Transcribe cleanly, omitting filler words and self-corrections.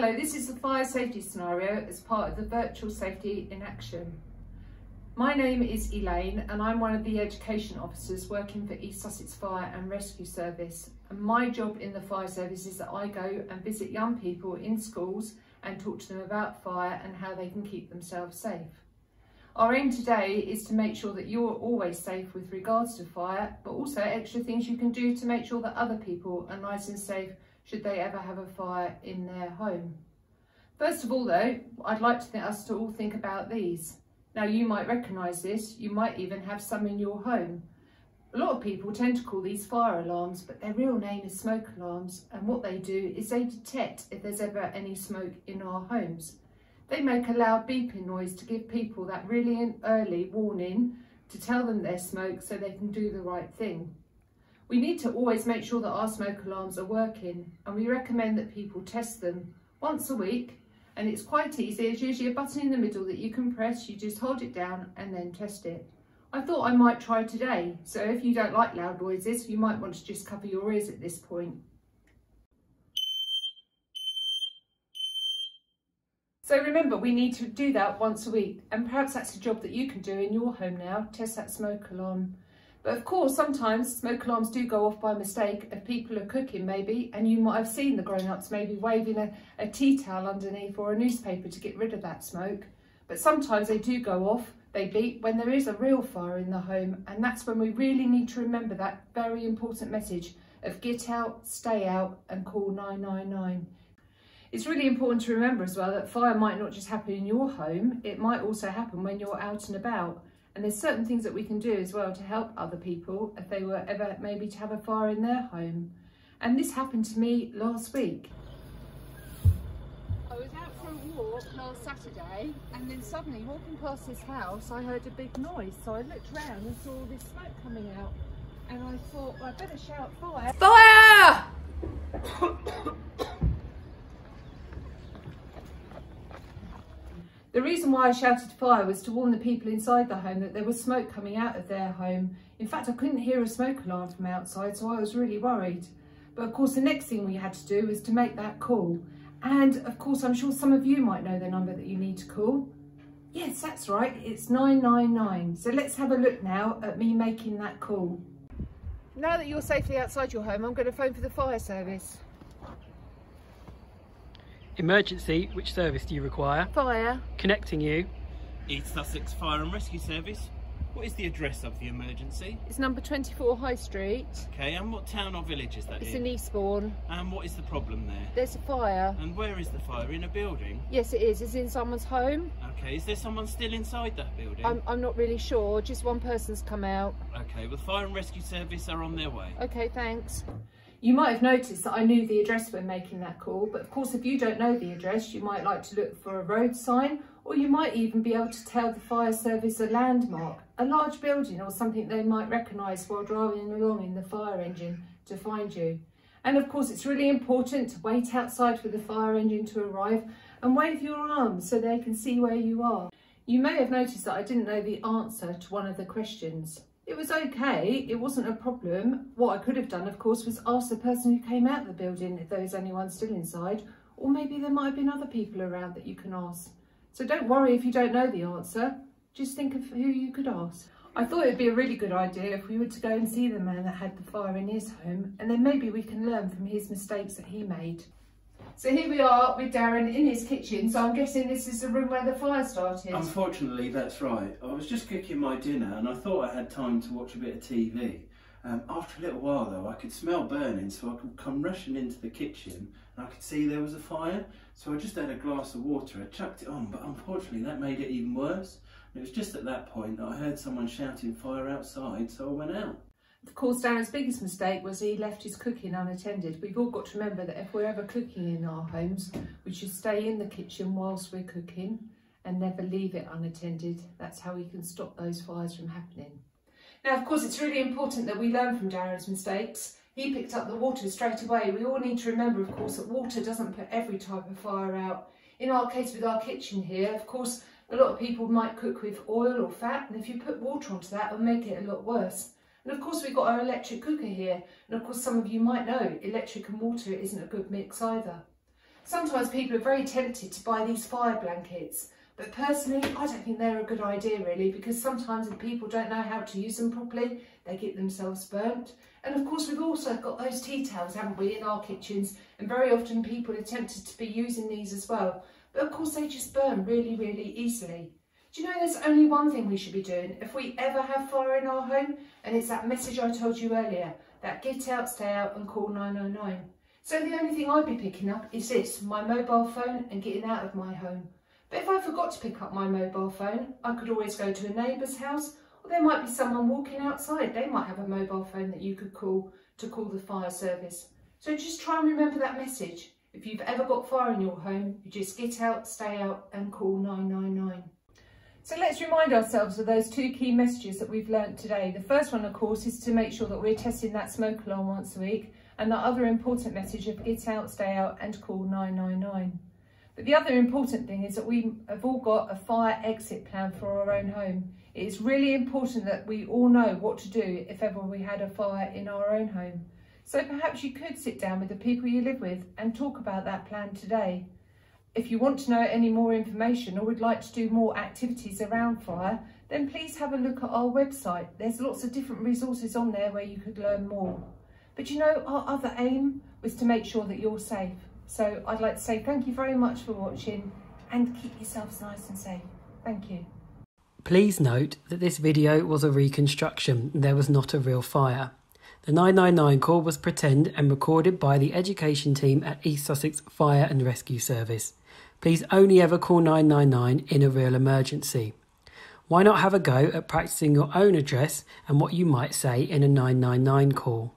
Hello, this is the fire safety scenario as part of the virtual safety in action. My name is Elaine and I'm one of the education officers working for East Sussex Fire and Rescue Service. And my job in the fire service is that I go and visit young people in schools and talk to them about fire and how they can keep themselves safe. Our aim today is to make sure that you're always safe with regards to fire, but also extra things you can do to make sure that other people are nice and safe should they ever have a fire in their home. First of all though, I'd like us to all think about these. Now you might recognise this, you might even have some in your home. A lot of people tend to call these fire alarms, but their real name is smoke alarms, and what they do is they detect if there's ever any smoke in our homes. They make a loud beeping noise to give people that really early warning to tell them there's smoke so they can do the right thing. We need to always make sure that our smoke alarms are working, and we recommend that people test them once a week, and it's quite easy. There's usually a button in the middle that you can press, you just hold it down and then test it. I thought I might try today, so if you don't like loud noises, you might want to just cover your ears at this point. So remember, we need to do that once a week, and perhaps that's a job that you can do in your home now, test that smoke alarm. But of course, sometimes smoke alarms do go off by mistake if people are cooking maybe, and you might have seen the grown-ups maybe waving a tea towel underneath or a newspaper to get rid of that smoke. But sometimes they do go off, they beep when there is a real fire in the home, and that's when we really need to remember that very important message of get out, stay out and call 999. It's really important to remember as well that fire might not just happen in your home, it might also happen when you're out and about. And there's certain things that we can do as well to help other people if they were ever maybe to have a fire in their home. And this happened to me last week. I was out for a walk last Saturday, and then suddenly walking past this house I heard a big noise. So I looked round and saw all this smoke coming out, and I thought, well, I better shout fire. Fire! The reason why I shouted fire was to warn the people inside the home that there was smoke coming out of their home. In fact, I couldn't hear a smoke alarm from outside, so I was really worried. But of course, the next thing we had to do was to make that call. And of course, I'm sure some of you might know the number that you need to call. Yes, that's right, it's 999. So let's have a look now at me making that call. Now that you're safely outside your home, I'm going to phone for the fire service. Emergency, which service do you require? Fire. Connecting you. East Sussex Fire and Rescue Service. What is the address of the emergency? It's number 24 High Street. Okay, and what town or village is that It's in? in Eastbourne. And what is the problem there? There's a fire. And where is the fire? In a building? Yes, it is. It's in someone's home. Okay, is there someone still inside that building? I'm not really sure. Just one person's come out. Okay, well, the Fire and Rescue Service are on their way. Okay, thanks. You might have noticed that I knew the address when making that call, but of course if you don't know the address, you might like to look for a road sign, or you might even be able to tell the fire service a landmark, a large building or something they might recognise while driving along in the fire engine to find you. And of course it's really important to wait outside for the fire engine to arrive and wave your arms so they can see where you are. You may have noticed that I didn't know the answer to one of the questions. It was okay, it wasn't a problem. What I could have done, of course, was ask the person who came out of the building if there was anyone still inside, or maybe there might have been other people around that you can ask. So don't worry if you don't know the answer, just think of who you could ask. I thought it'd be a really good idea if we were to go and see the man that had the fire in his home, and then maybe we can learn from his mistakes that he made. So here we are with Darren in his kitchen, so I'm guessing this is the room where the fire started. Unfortunately, that's right. I was just cooking my dinner and I thought I had time to watch a bit of TV. After a little while though, I could smell burning, so I could come rushing into the kitchen and I could see there was a fire. So I just had a glass of water, I chucked it on, but unfortunately that made it even worse. And it was just at that point that I heard someone shouting fire outside, so I went out. Of course, Darren's biggest mistake was he left his cooking unattended. We've all got to remember that if we're ever cooking in our homes, we should stay in the kitchen whilst we're cooking and never leave it unattended. That's how we can stop those fires from happening. Now, of course, it's really important that we learn from Darren's mistakes. He picked up the water straight away. We all need to remember, of course, that water doesn't put every type of fire out. In our case with our kitchen here, of course, a lot of people might cook with oil or fat, and if you put water onto that, it'll make it a lot worse. And of course we've got our electric cooker here, and of course some of you might know electric and water isn't a good mix either. Sometimes people are very tempted to buy these fire blankets, but personally I don't think they're a good idea really, because sometimes if people don't know how to use them properly, they get themselves burnt. And of course we've also got those tea towels, haven't we, in our kitchens, and very often people are tempted to be using these as well, but of course they just burn really, really easily. Do you know there's only one thing we should be doing if we ever have fire in our home, and it's that message I told you earlier, that get out, stay out and call 999. So the only thing I'd be picking up is this, my mobile phone, and getting out of my home. But if I forgot to pick up my mobile phone, I could always go to a neighbour's house, or there might be someone walking outside. They might have a mobile phone that you could call to call the fire service. So just try and remember that message. If you've ever got fire in your home, you just get out, stay out and call 999. So let's remind ourselves of those two key messages that we've learnt today. The first one, of course, is to make sure that we're testing that smoke alarm once a week, and the other important message of get out, stay out and call 999. But the other important thing is that we have all got a fire exit plan for our own home. It is really important that we all know what to do if ever we had a fire in our own home. So perhaps you could sit down with the people you live with and talk about that plan today. If you want to know any more information or would like to do more activities around fire, then please have a look at our website. There's lots of different resources on there where you could learn more. But you know, our other aim was to make sure that you're safe. So I'd like to say thank you very much for watching, and keep yourselves nice and safe. Thank you. Please note that this video was a reconstruction. There was not a real fire. The 999 call was pretend and recorded by the education team at East Sussex Fire and Rescue Service. Please only ever call 999 in a real emergency. Why not have a go at practicing your own address and what you might say in a 999 call?